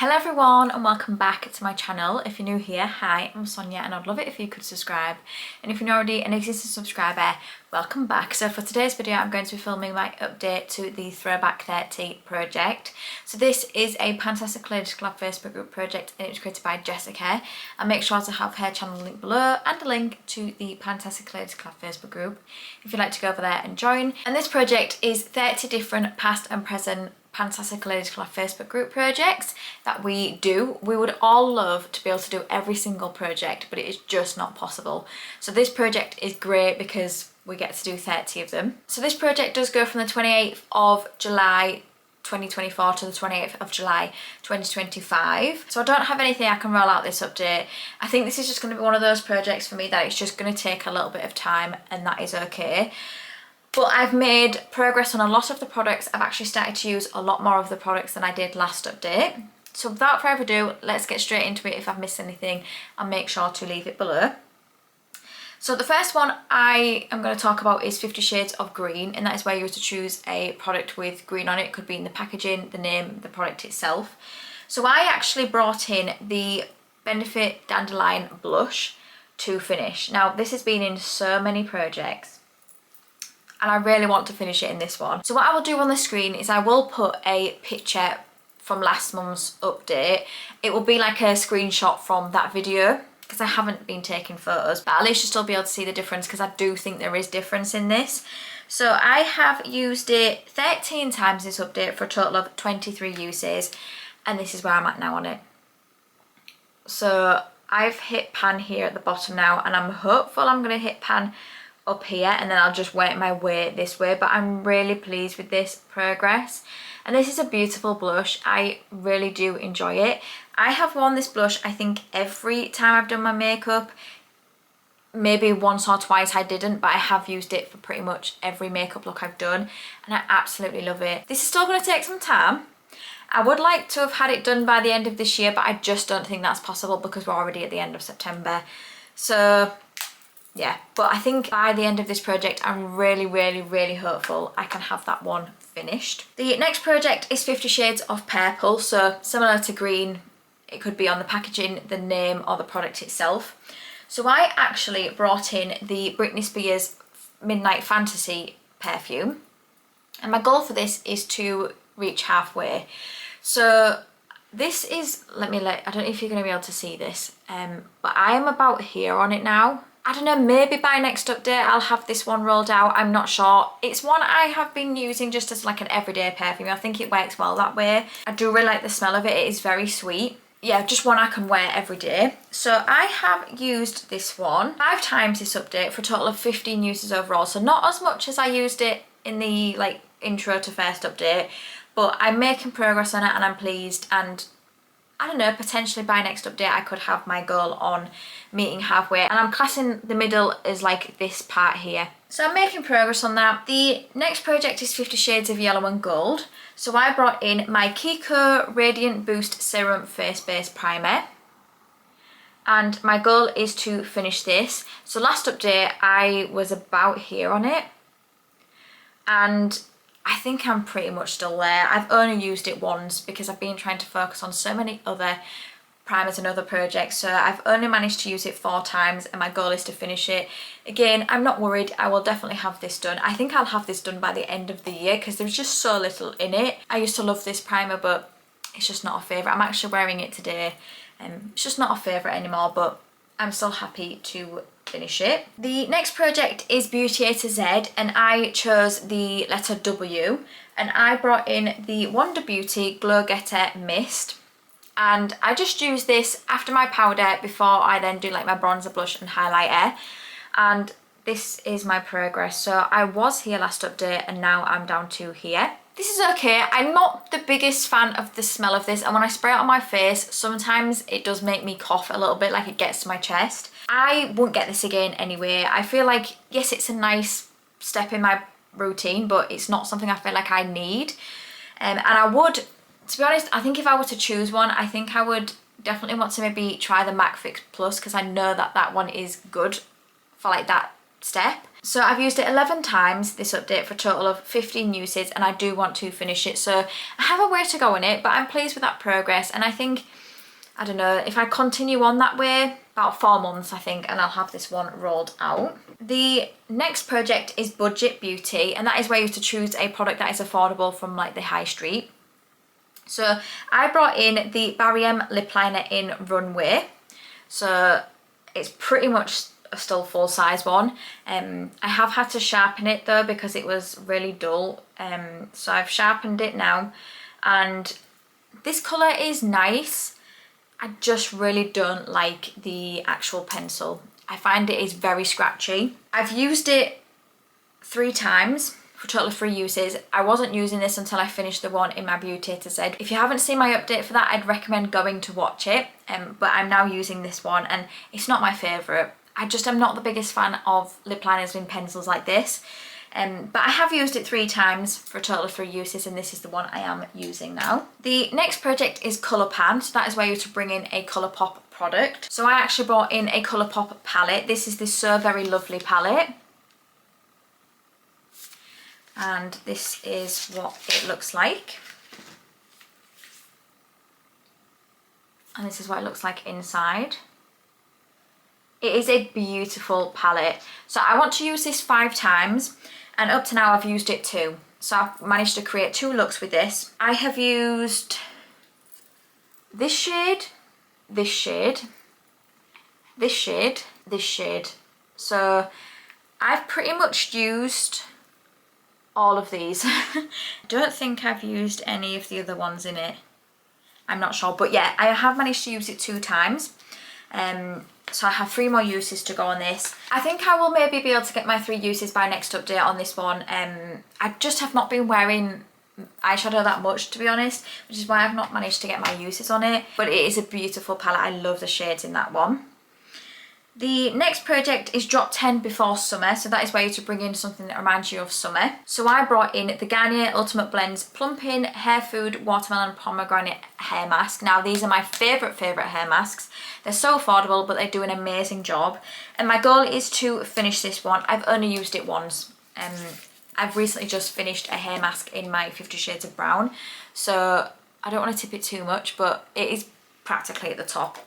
Hello everyone and welcome back to my channel. If you're new here, hi, I'm Sonia and I'd love it if you could subscribe. And if you're already an existing subscriber, welcome back. So for today's video, I'm going to be filming my update to the Throwback 30 project. So this is a Pantastic Collab Facebook group project and it was created by Jessica. I'll make sure to have her channel link below and a link to the Pantastic Collab Facebook group if you'd like to go over there and join. And this project is 30 different past and present Pantastic Collab Facebook group projects that we do. We would all love to be able to do every single project, but it is just not possible. So this project is great because we get to do 30 of them. So this project does go from the 28th of July 2024 to the 28th of July 2025. So I don't have anything I can roll out this update. I think this is just going to be one of those projects for me that it's just going to take a little bit of time, and that is okay. But I've made progress on a lot of the products. I've actually started to use a lot more of the products than I did last update. So without further ado, let's get straight into it. If I've missed anything, I'll make sure to leave it below. So the first one I am going to talk about is 50 Shades of Green, and that is where you were to choose a product with green on it. It could be in the packaging, the name, the product itself. So I actually brought in the Benefit Dandelion Blush to finish. Now this has been in so many projects, and I really want to finish it in this one. So what I will do on the screen is I will put a picture from last month's update. It will be like a screenshot from that video because I haven't been taking photos, but at least you'll still be able to see the difference because I do think there is difference in this. So I have used it 13 times this update for a total of 23 uses, and this is where I'm at now on it. So I've hit pan here at the bottom now, and I'm hopeful I'm going to hit pan up here, and then I'll just work my way this way. But I'm really pleased with this progress, and this is a beautiful blush. I really do enjoy it. I have worn this blush I think every time I've done my makeup. Maybe once or twice I didn't, but I have used it for pretty much every makeup look I've done, and I absolutely love it. This is still going to take some time. I would like to have had it done by the end of this year, but I just don't think that's possible because we're already at the end of September. So yeah, but I think by the end of this project, I'm really hopeful I can have that one finished. The next project is 50 Shades of Purple, so similar to green, it could be on the packaging, the name, or the product itself. So I actually brought in the Britney Spears Midnight Fantasy perfume, and my goal for this is to reach halfway. So this is, I don't know if you're going to be able to see this, but I am about here on it now. I don't know, maybe by next update I'll have this one rolled out, I'm not sure. It's one I have been using just as like an everyday perfume. I think it works well that way. I do really like the smell of it, it is very sweet. Yeah, just one I can wear every day. So I have used this one 5 times this update for a total of 15 uses overall. So not as much as I used it in the like intro to first update, but I'm making progress on it and I'm pleased, and I don't know, potentially by next update I could have my goal on meeting halfway, and I'm classing the middle as like this part here. So I'm making progress on that. The next project is 50 Shades of Yellow and Gold. So I brought in my Kiko Radiant Boost Serum Face Base Primer, and my goal is to finish this. So last update I was about here on it, and I think I'm pretty much still there. I've only used it once because I've been trying to focus on so many other primers and other projects, so I've only managed to use it 4 times, and my goal is to finish it. Again, I'm not worried, I will definitely have this done. I think I'll have this done by the end of the year because there's just so little in it. I used to love this primer, but it's just not a favourite. I'm actually wearing it today, and it's just not a favourite anymore, but I'm still happy to finish it. The next project is Beauty A to Z, and I chose the letter W, and I brought in the Wonder Beauty Glow Getter Mist, and I just use this after my powder before I then do like my bronzer, blush and highlighter, and this is my progress. So I was here last update and now I'm down to here. This is okay. I'm not the biggest fan of the smell of this, and when I spray it on my face sometimes it does make me cough a little bit, like it gets to my chest. I won't get this again anyway. I feel like, yes, it's a nice step in my routine, but it's not something I feel like I need. And I would, to be honest, I think if I were to choose one, I think I would definitely want to maybe try the MAC Fix Plus because I know that that one is good for like that step. So I've used it 11 times, this update, for a total of 15 uses, and I do want to finish it. So I have a way to go in it, but I'm pleased with that progress. And I think, I don't know, if I continue on that way, about 4 months I think, and I'll have this one rolled out. The next project is Budget Beauty, and that is where you have to choose a product that is affordable from like the high street. So I brought in the Barry lip liner in Runway. So it's pretty much a still full size one. I have had to sharpen it though because it was really dull. So I've sharpened it now, and this colour is nice. I just really don't like the actual pencil. I find it is very scratchy. I've used it 3 times for a total of 3 uses. I wasn't using this until I finished the one in my Beauty A to Z. If you haven't seen my update for that, I'd recommend going to watch it. But I'm now using this one, and it's not my favourite. I just am not the biggest fan of lip liners in pencils like this. But I have used it 3 times for a total of 3 uses, and this is the one I am using now. The next project is Colour Pan, so that is where you have to bring in a Colourpop product. So I actually brought in a Colourpop palette. This is the So Very Lovely palette. And this is what it looks like. And this is what it looks like inside. It is a beautiful palette. So I want to use this 5 times, and up to now I've used it 2. So I've managed to create 2 looks with this. I have used this shade, this shade, this shade, this shade. So I've pretty much used all of these. I don't think I've used any of the other ones in it. I'm not sure, but yeah, I have managed to use it 2 times. So I have 3 more uses to go on this. I think I will maybe be able to get my 3 uses by next update on this one. I just have not been wearing eyeshadow that much, to be honest, which is why I've not managed to get my uses on it. But it is a beautiful palette. I love the shades in that one. The next project is Drop 10 Before Summer, so that is where you have to bring in something that reminds you of summer. So I brought in the Garnier Ultimate Blends Plumping Hair Food Watermelon Pomegranate Hair Mask. Now these are my favourite hair masks. They're so affordable, but they do an amazing job. And my goal is to finish this one. I've only used it once. I've recently just finished a hair mask in my 50 Shades of Brown, so I don't want to tip it too much, but it is practically at the top.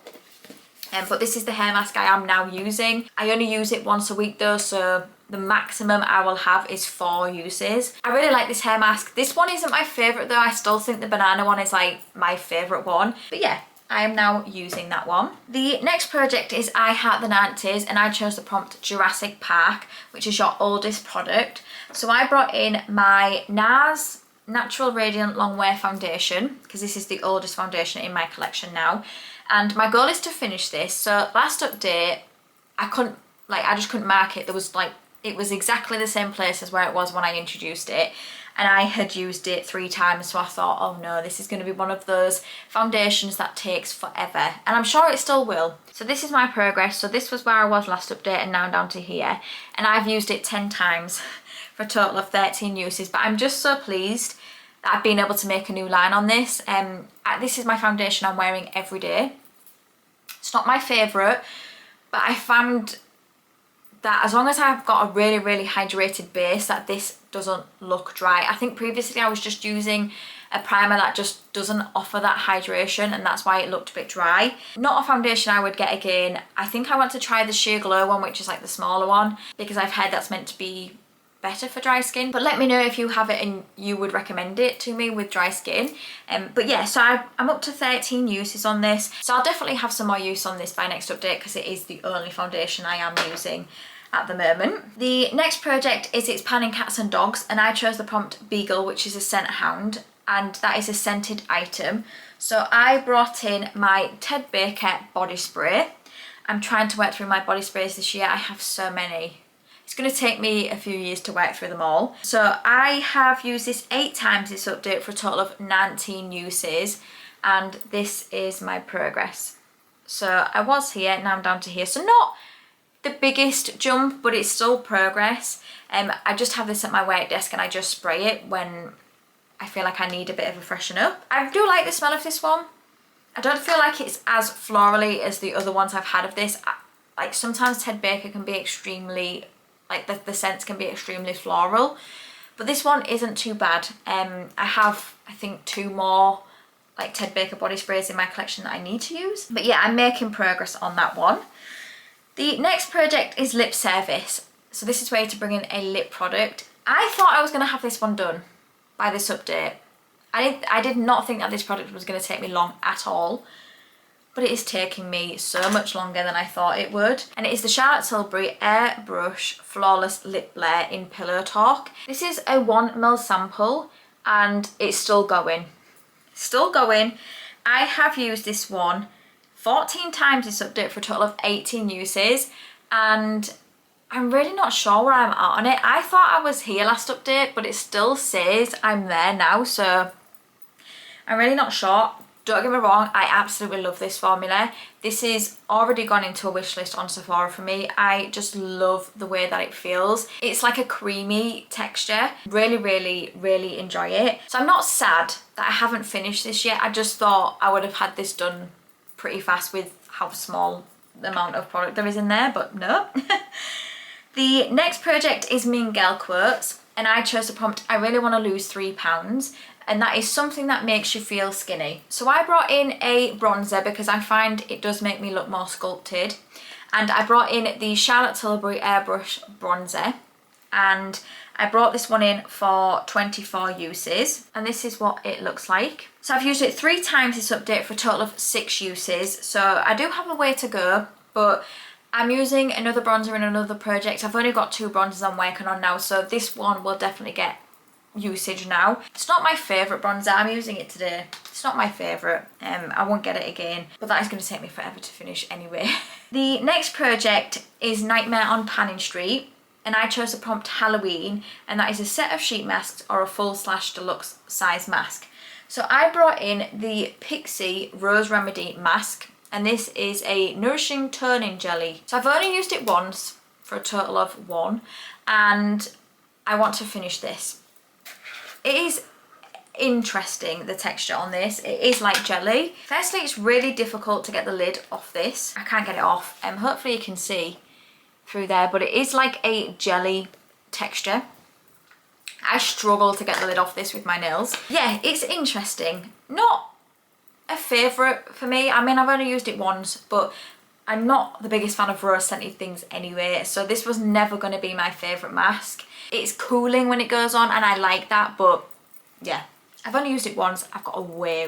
But this is the hair mask I am now using. I only use it once a week though, so the maximum I will have is 4 uses. I really like this hair mask. This one isn't my favourite though. I still think the banana one is like my favourite one. But yeah, I am now using that one. The next project is I Heart the 90s, and I chose the prompt Jurassic Park, which is your oldest product. So I brought in my NARS Natural Radiant Longwear Foundation, because this is the oldest foundation in my collection now. And my goal is to finish this. So last update, I just couldn't mark it. There was like, it was exactly the same place as where it was when I introduced it. And I had used it 3 times, so I thought, oh no, this is going to be one of those foundations that takes forever. And I'm sure it still will. So this is my progress. So this was where I was last update, and now I'm down to here. And I've used it 10 times for a total of 13 uses. But I'm just so pleased that I've been able to make a new line on this. This is my foundation I'm wearing every day. It's not my favourite, but I found that as long as I've got a really, really hydrated base, that this doesn't look dry. I think previously I was just using a primer that just doesn't offer that hydration, and that's why it looked a bit dry. Not a foundation I would get again. I think I want to try the Sheer Glow one, which is like the smaller one, because I've heard that's meant to be better for dry skin. But let me know if you have it and you would recommend it to me with dry skin. But yeah, so I'm up to 13 uses on this, so I'll definitely have some more use on this by next update, because it is the only foundation I am using at the moment. The next project is It's Panning Cats and Dogs, and I chose the prompt Beagle, which is a scent hound, and that is a scented item. So I brought in my Ted Baker body spray. I'm trying to work through my body sprays this year. I have so many. It's going to take me a few years to work through them all. So I have used this 8 times this update for a total of 19 uses, and this is my progress. So I was here, now I'm down to here. So not the biggest jump, but it's still progress. I just have this at my work desk, and I just spray it when I feel like I need a bit of a freshen up. I do like the smell of this one. I don't feel like it's as florally as the other ones I've had of this. Like sometimes Ted Baker can be extremely like the scents can be extremely floral. But this one isn't too bad. I have, I think, 2 more like Ted Baker body sprays in my collection that I need to use. But yeah, I'm making progress on that one. The next project is lip service. So this is where to bring in a lip product. I thought I was going to have this one done by this update. I did not think that this product was going to take me long at all. But it is taking me so much longer than I thought it would. And it is the Charlotte Tilbury Airbrush Flawless Lip Layer in Pillow Talk. This is a 1ml sample and it's still going. Still going. I have used this one 14 times this update for a total of 18 uses, and I'm really not sure where I'm at on it. I thought I was here last update, but it still says I'm there now, so I'm really not sure. Don't get me wrong, I absolutely love this formula. This is already gone into a wish list on Sephora for me. I just love the way that it feels. It's like a creamy texture. Really, really, really enjoy it. So I'm not sad that I haven't finished this yet. I just thought I would have had this done pretty fast with how small the amount of product there is in there, but no. The next project is Mean Girl Quotes, and I chose the prompt, I really want to lose 3 pounds. And that is something that makes you feel skinny. So I brought in a bronzer because I find it does make me look more sculpted. And I brought in the Charlotte Tilbury Airbrush Bronzer. And I brought this one in for 24 uses. And this is what it looks like. So I've used it 3 times this update for a total of 6 uses. So I do have a way to go, but I'm using another bronzer in another project. I've only got 2 bronzers I'm working on now, so this one will definitely get usage now. It's not my favourite bronzer. I'm using it today. It's not my favourite. I won't get it again, but that is going to take me forever to finish anyway. The next project is Nightmare on Panning Street, and I chose the prompt Halloween, and that is a set of sheet masks or a full/deluxe size mask. So I brought in the Pixie Rose Remedy mask, and this is a nourishing toning jelly. So I've only used it once for a total of 1, and I want to finish this. It is interesting, the texture on this. It is like jelly. Firstly, it's really difficult to get the lid off this. I can't get it off. Hopefully you can see through there, but it is like a jelly texture. I struggle to get the lid off this with my nails. Yeah, it's interesting. Not a favourite for me. I mean, I've only used it once, but I'm not the biggest fan of rose scented things anyway, so this was never going to be my favourite mask. It's cooling when it goes on and I like that, but yeah, I've only used it once. I've got a way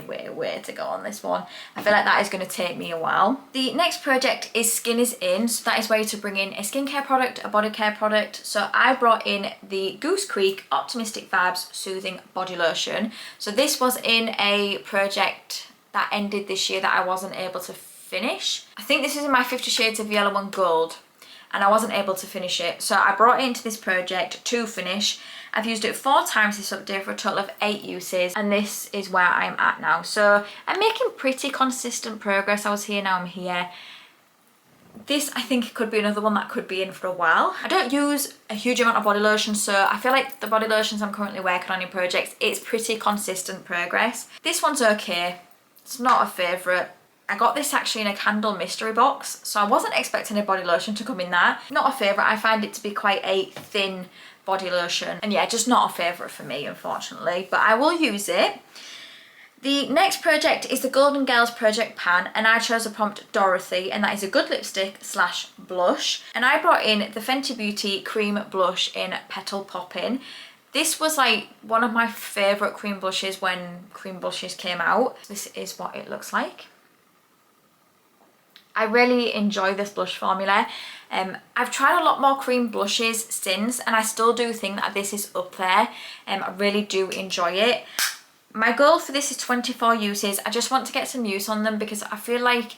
to go on this one. I feel like that is going to take me a while. The next project is Skin is In, so that is where to bring in a skincare product, a body care product. So I brought in the Goose Creek Optimistic Vibes Soothing Body Lotion. So this was in a project that ended this year that I wasn't able to finish. I think this is in my 50 Shades of Yellow and Gold, and I wasn't able to finish it. So I brought it into this project to finish. I've used it 4 times this update for a total of 8 uses, and this is where I'm at now. So I'm making pretty consistent progress. I was here, now I'm here. This, I think, could be another one that could be in for a while. I don't use a huge amount of body lotion, so I feel like the body lotions I'm currently working on in projects, it's pretty consistent progress. This one's okay. It's not a favourite. I got this actually in a candle mystery box, so I wasn't expecting a body lotion to come in that. Not a favourite. I find it to be quite a thin body lotion, and yeah, just not a favourite for me, unfortunately, but I will use it. The next project is the Golden Girls Project Pan, and I chose the prompt Dorothy, and that is a good lipstick / blush. And I brought in the Fenty Beauty Cream Blush in Petal Poppin'. This was like one of my favourite cream blushes when cream blushes came out. This is what it looks like. I really enjoy this blush formula. I've tried a lot more cream blushes since, and I still do think that this is up there. I really do enjoy it. My goal for this is 24 uses. I just want to get some use on them because I feel like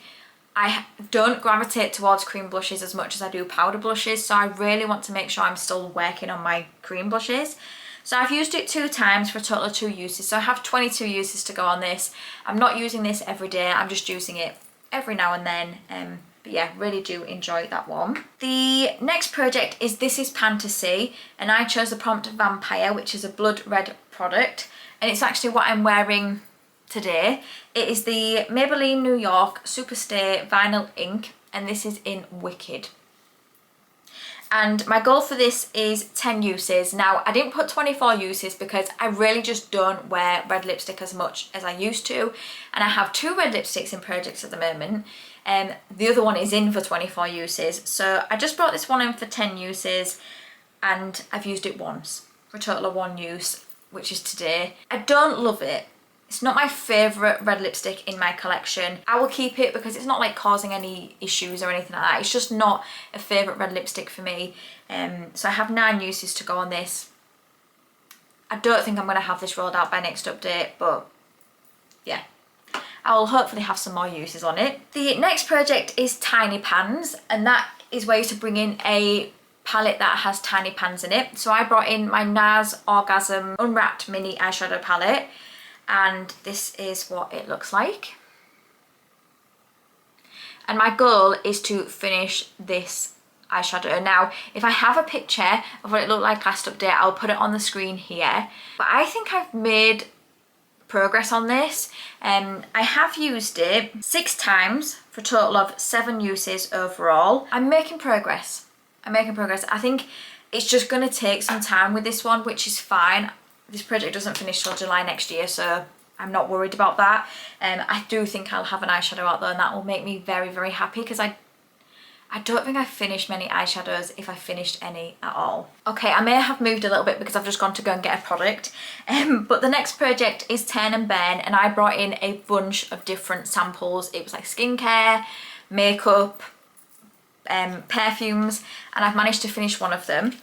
I don't gravitate towards cream blushes as much as I do powder blushes, so I really want to make sure I'm still working on my cream blushes. So I've used it 2 times for a total of 2 uses, so I have 22 uses to go on this. I'm not using this every day, I'm just using it every now and then. But yeah, really do enjoy that one. The next project is This is Pantasy, and I chose the prompt Vampire, which is a blood red product, and it's actually what I'm wearing today. It is the Maybelline New York Superstay Vinyl Ink, and this is in Wicked. and my goal for this is 10 uses. Now, I didn't put 24 uses because I really just don't wear red lipstick as much as I used to, and I have 2 red lipsticks in projects at the moment, and the other one is in for 24 uses. So I just brought this one in for 10 uses, and I've used it once for a total of 1 use, which is today. I don't love it. It's not my favourite red lipstick in my collection. I will keep it because it's not like causing any issues or anything like that. It's just not a favourite red lipstick for me. So I have 9 uses to go on this. I don't think I'm going to have this rolled out by next update, but yeah. I will hopefully have some more uses on it. The next project is tiny pans, and that is ways to bring in a palette that has tiny pans in it. So I brought in my NARS Orgasm Unwrapped Mini Eyeshadow Palette, and this is what it looks like. And my goal is to finish this eyeshadow. Now, if I have a picture of what it looked like last update, I'll put it on the screen here. But I think I've made progress on this. I have used it 6 times for a total of 7 uses overall. I'm making progress. I think it's just going to take some time with this one, which is fine. This project doesn't finish till July next year, so I'm not worried about that. I do think I'll have an eyeshadow out there, and that will make me very, very happy, because I don't think I've finished many eyeshadows, if I finished any at all. Okay, I may have moved a little bit because I've just gone to go and get a product. But the next project is Turn and Burn, and I brought in a bunch of different samples. It was like skincare, makeup, perfumes, and I've managed to finish one of them.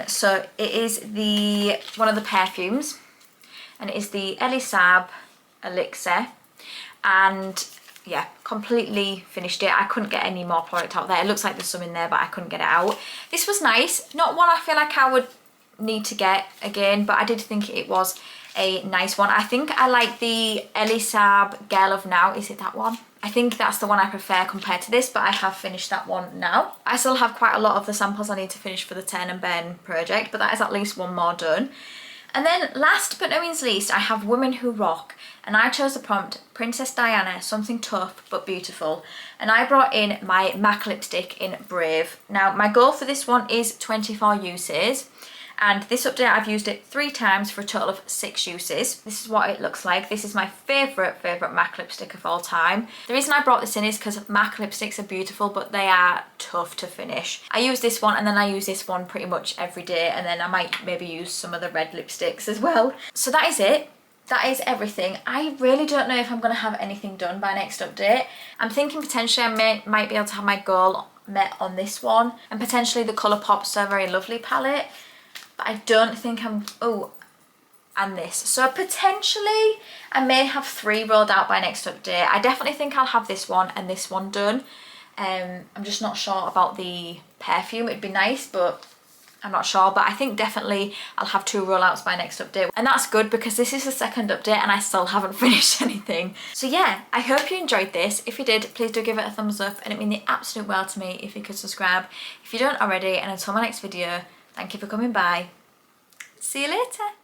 So it is one of the perfumes, and it is the Elease Elixir, and yeah, completely finished it. I couldn't get any more product out there. It looks like there's some in there, but I couldn't get it out. This was nice, not one I feel like I would need to get again, but I did think it was a nice one. I think I like the Elease Girl of Now. Is it that one? I think that's the one I prefer compared to this, but I have finished that one now. I still have quite a lot of the samples I need to finish for the Turn and Burn project, but that is at least one more done. And then last but no means least, I have Women Who Rock, and I chose the prompt Princess Diana, something tough but beautiful. And I brought in my MAC lipstick in Brave. Now, my goal for this one is 24 uses. And this update, I've used it 3 times for a total of 6 uses. This is what it looks like. This is my favourite MAC lipstick of all time. The reason I brought this in is because MAC lipsticks are beautiful, but they are tough to finish. I use this one, and then I use this one pretty much every day, and then I might maybe use some of the red lipsticks as well. So that is it. That is everything. I really don't know if I'm going to have anything done by next update. I'm thinking potentially I might be able to have my goal met on this one, and potentially the Colourpop So Very Lovely palette. But I don't think and this. So potentially I may have 3 rolled out by next update. I definitely think I'll have this one and this one done. I'm just not sure about the perfume. It'd be nice, but I'm not sure. But I think definitely I'll have 2 rollouts by next update. And that's good because this is the second update and I still haven't finished anything. So yeah, I hope you enjoyed this. If you did, please do give it a thumbs up, and it'd mean the absolute world to me if you could subscribe if you don't already. And until my next video, thank you for coming by. See you later.